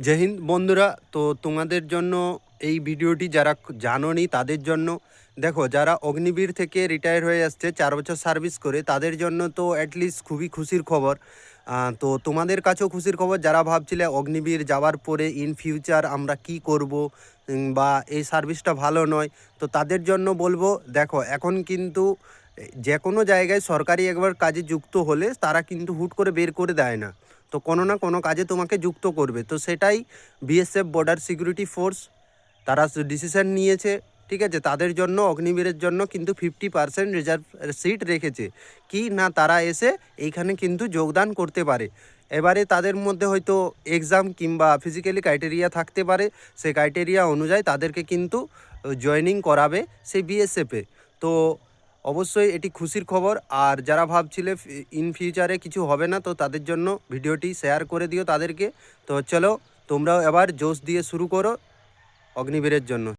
জয় হিন্দ বন্ধুরা। তো তোমাদের জন্য এই ভিডিওটি যারা জানোনি তাদের জন্য, দেখো যারা অগ্নিবীর থেকে রিটায়ার হয়ে আসছে 4 বছর সার্ভিস করে, তাদের জন্য তো অ্যাটলিস্ট খুবই খুশির খবর। তো তোমাদের কাছেও খুশির খবর যারা ভাবছিলে অগ্নিবীর যাওয়ার পরে ইন ফিউচার আমরা কি করব, বা এই সার্ভিসটা ভালো নয়, তো তাদের জন্য বলবো দেখো এখন কিন্তু যে কোনো জায়গায় সরকারি একবার কাজে যুক্ত হলে তারা কিন্তু হুট করে বের করে দেয় না, তো কোনো না কোনো কাজে তোমাকে যুক্ত করবে। তো সেটাই বিএসএফ বর্ডার সিকিউরিটি ফোর্স তারা ডিসিশন নিয়েছে, ঠিক আছে। তাদের জন্য অগ্নিবীরের জন্য কিন্তু 50% রিজার্ভ সিট রেখেছে, কি না তারা এসে এইখানে কিন্তু যোগদান করতে পারে। এবারে তাদের মধ্যে হয়তো এক্সাম কিংবা ফিজিক্যালি ক্রাইটেরিয়া থাকতে পারে, সেই ক্রাইটেরিয়া অনুযায়ী তাদেরকে কিন্তু জয়েনিং করাবে সেই বিএসএফে। তো অবশ্যই এটি খুশির খবর। আর যারা ভাবছিলে ইন ফিউচারে কিছু হবে না, তো তাদের জন্য ভিডিওটি শেয়ার করে দিও তাদেরকে। তো চলো তোমরাও এবার জোশ দিয়ে শুরু করো অগ্নিবীরের জন্য।